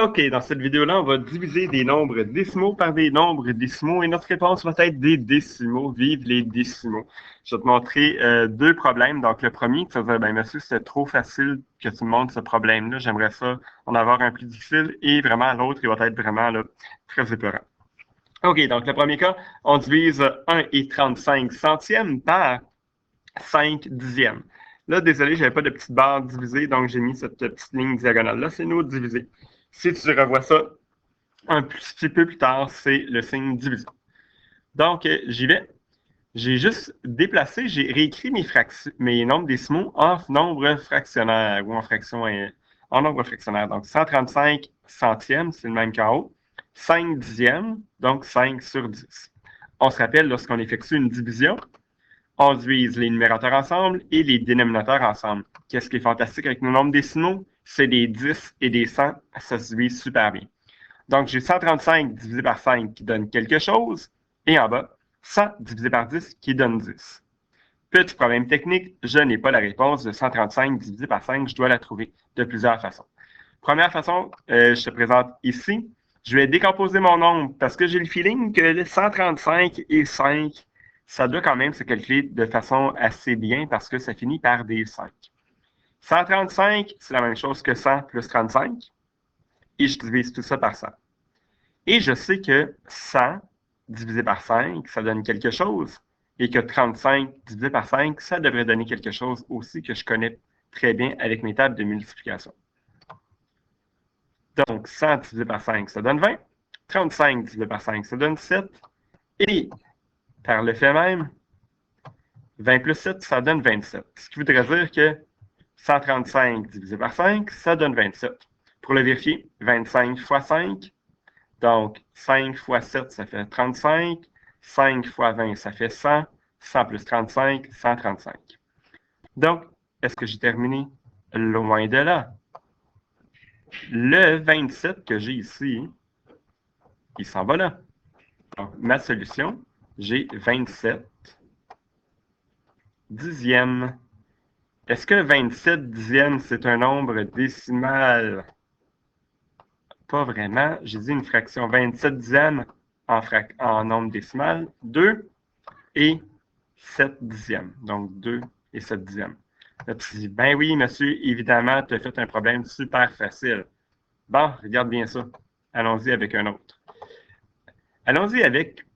OK, dans cette vidéo-là, on va diviser des nombres décimaux par des nombres décimaux et notre réponse va être des décimaux. Vive les décimaux. Je vais te montrer deux problèmes. Donc, le premier, tu vas dire, ben monsieur, c'est trop facile que tu me montres ce problème-là. J'aimerais ça en avoir un plus difficile. Et vraiment, l'autre, il va être vraiment là, très épeurant. OK, donc le premier cas, on divise 1,35 par 5 dixièmes. Là, désolé, je n'avais pas de petite barre divisée, donc j'ai mis cette petite ligne diagonale-là. C'est nous diviser. Si tu revois ça un petit peu plus tard, c'est le signe division. Donc, j'y vais. J'ai juste déplacé, j'ai réécrit mes nombres décimaux en nombre fractionnaire ou en nombre fractionnaire. Donc, 135 centièmes, c'est le même qu'en haut. 5 dixièmes, donc 5 sur 10. On se rappelle, lorsqu'on effectue une division, on divise les numérateurs ensemble et les dénominateurs ensemble. Qu'est-ce qui est fantastique avec nos nombres décimaux? C'est des 10 et des 100, ça se divise super bien. Donc, j'ai 135 divisé par 5 qui donne quelque chose, et en bas, 100 divisé par 10 qui donne 10. Petit problème technique, je n'ai pas la réponse de 135 divisé par 5, je dois la trouver de plusieurs façons. Première façon, je te présente ici, je vais décomposer mon nombre parce que j'ai le feeling que 135 et 5, ça doit quand même se calculer de façon assez bien parce que ça finit par des 5. 135, c'est la même chose que 100 plus 35. Et je divise tout ça par 100. Et je sais que 100 divisé par 5, ça donne quelque chose. Et que 35 divisé par 5, ça devrait donner quelque chose aussi que je connais très bien avec mes tables de multiplication. Donc, 100 divisé par 5, ça donne 20. 35 divisé par 5, ça donne 7. Et par le fait même, 20 plus 7, ça donne 27. Ce qui voudrait dire que 135 divisé par 5, ça donne 27. Pour le vérifier, 25 fois 5, donc 5 fois 7, ça fait 35. 5 fois 20, ça fait 100. 100 plus 35, 135. Donc, est-ce que j'ai terminé? Loin de là. Le 27 que j'ai ici, il s'en va là. Donc, ma solution, j'ai 27 dixièmes. Est-ce que 27 dixièmes, c'est un nombre décimal? Pas vraiment. J'ai dit une fraction. 27 dixièmes en nombre décimal. 2 et 7 dixièmes. Donc, 2 et 7 dixièmes. Là, tu dis, ben oui, monsieur, évidemment, tu as fait un problème super facile. Bon, regarde bien ça. Allons-y avec un autre. Allons-y avec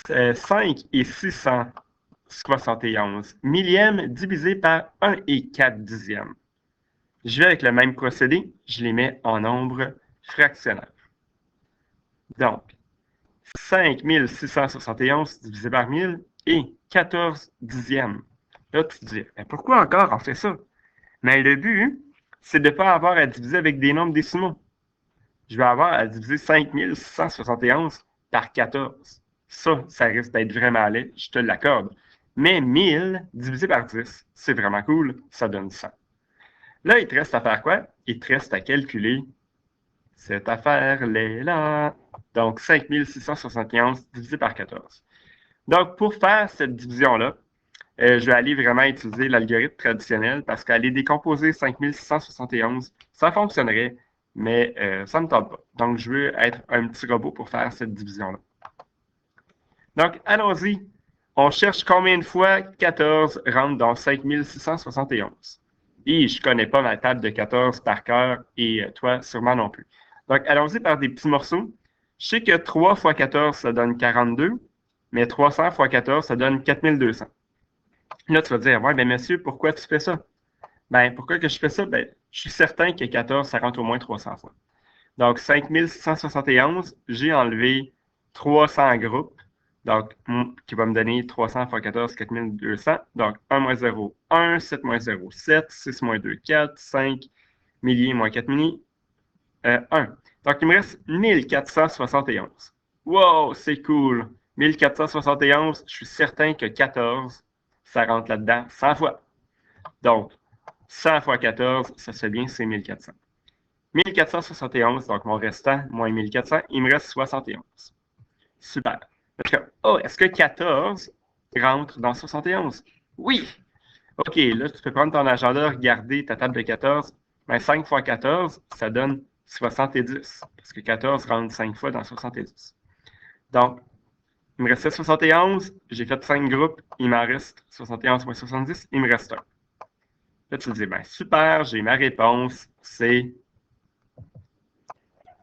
5 et 671 millièmes divisé par 1 et 4 dixièmes. Je vais avec le même procédé, je les mets en nombre fractionnaire. Donc, 5671 divisé par 1000 et 14 dixièmes. Là, tu te dis, mais pourquoi encore on fait ça? Mais le but, c'est de ne pas avoir à diviser avec des nombres décimaux. Je vais avoir à diviser 5671 par 14. Ça risque d'être vraiment laid, je te l'accorde. Mais 1000 divisé par 10, c'est vraiment cool, ça donne 100. Là, il te reste à faire quoi? Il te reste à calculer cette affaire-là. Donc, 5671 divisé par 14. Donc, pour faire cette division-là, je vais aller vraiment utiliser l'algorithme traditionnel parce qu'aller décomposer 5671, ça fonctionnerait, mais ça ne me tente pas. Donc, je veux être un petit robot pour faire cette division-là. Donc, allons-y. On cherche combien de fois 14 rentre dans 5671. Et je ne connais pas ma table de 14 par cœur et toi, sûrement non plus. Donc, allons-y par des petits morceaux. Je sais que 3 fois 14, ça donne 42, mais 300 fois 14, ça donne 4200. Là, tu vas dire, ouais, ben monsieur, pourquoi tu fais ça? Ben, pourquoi que je fais ça? Ben, je suis certain que 14, ça rentre au moins 300 fois. Donc, 5671, j'ai enlevé 300 groupes, donc, qui va me donner 300 fois 14, 4200. Donc, 1 moins 0, 1, 7 moins 0, 7, 6 moins 2, 4, 5, milliers moins 4 milliers, 1. Donc, il me reste 1471. Wow, c'est cool! 1471, je suis certain que 14, ça rentre là-dedans 100 fois. Donc, 100 fois 14, ça se fait bien, c'est 1400. 1471, donc mon restant, moins 1400, il me reste 71. Super. Oh, est-ce que 14 rentre dans 71? Oui! OK, là, tu peux prendre ton agenda, regarder ta table de 14. Ben, 5 fois 14, ça donne 70, parce que 14 rentre 5 fois dans 70. Donc, il me restait 71, j'ai fait 5 groupes, il m'en reste 71 moins 70, il me reste 1. Là, tu te dis, ben super, j'ai ma réponse, c'est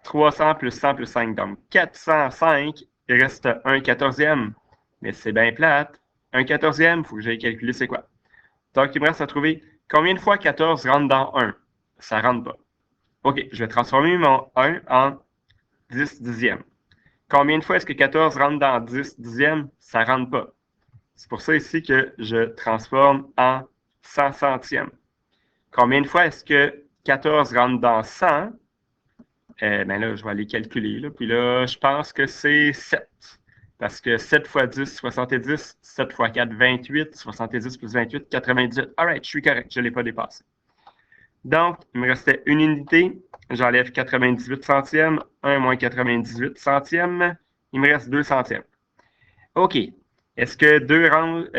300 plus 100 plus 5, donc 405, il reste 1 quatorzième. Mais c'est bien plate. 1 quatorzième, il faut que j'aille calculer c'est quoi. Donc, il me reste à trouver combien de fois 14 rentre dans 1. Ça ne rentre pas. OK, je vais transformer mon 1 en 10 dixièmes. Combien de fois est-ce que 14 rentre dans 10 dixièmes? Ça ne rentre pas. C'est pour ça ici que je transforme en 100 centièmes. Combien de fois est-ce que 14 rentre dans 100? Ben là, je vais aller calculer. Là. Puis là, je pense que c'est 7. Parce que 7 fois 10, 70. 7 fois 4, 28. 70 plus 28, 98. All right, je suis correct. Je ne l'ai pas dépassé. Donc, il me restait une unité. J'enlève 98 centièmes. 1 moins 98 centièmes. Il me reste 2 centièmes. OK. Est-ce que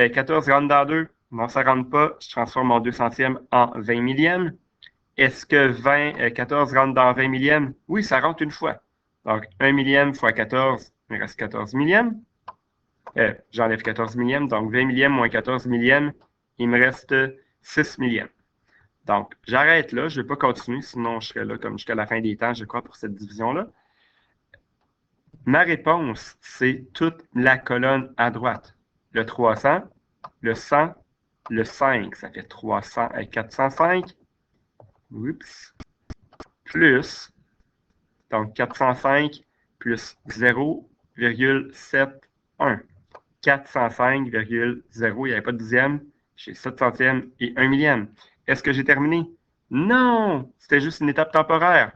14 rentre dans 2? Non, ça ne rentre pas. Je transforme mon 2 centièmes en 20 millièmes. Est-ce que 14 rentre dans 20 millièmes? Oui, ça rentre une fois. Donc, 1 millième fois 14, il me reste 14 millièmes. J'enlève 14 millièmes, donc 20 millièmes moins 14 millièmes, il me reste 6 millièmes. Donc, j'arrête là, je ne vais pas continuer, sinon je serai là comme jusqu'à la fin des temps, je crois, pour cette division-là. Ma réponse, c'est toute la colonne à droite. Le 300, le 100, le 5, ça fait 300 et 405. Oups. Plus, donc 405 plus 0,71. 405,0, il n'y avait pas de dixième, j'ai 7 centièmes et 1 millième. Est-ce que j'ai terminé? Non! C'était juste une étape temporaire.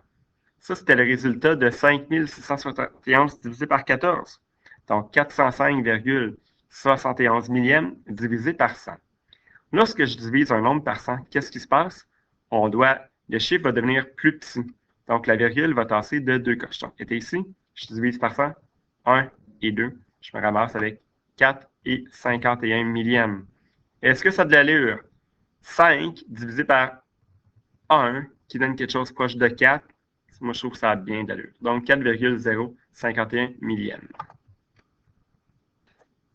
Ça, c'était le résultat de 5671 divisé par 14. Donc, 405,71 millièmes divisé par 100. Lorsque je divise un nombre par 100, qu'est-ce qui se passe? Le chiffre va devenir plus petit. Donc, la virgule va tasser de 2 coches. Donc, était ici, je divise par 100, 1 et 2. Je me ramasse avec 4 et 51 millièmes. Est-ce que ça a de l'allure? 5 divisé par 1, qui donne quelque chose proche de 4, moi, je trouve que ça a bien d'allure. Donc, 4,051 millièmes.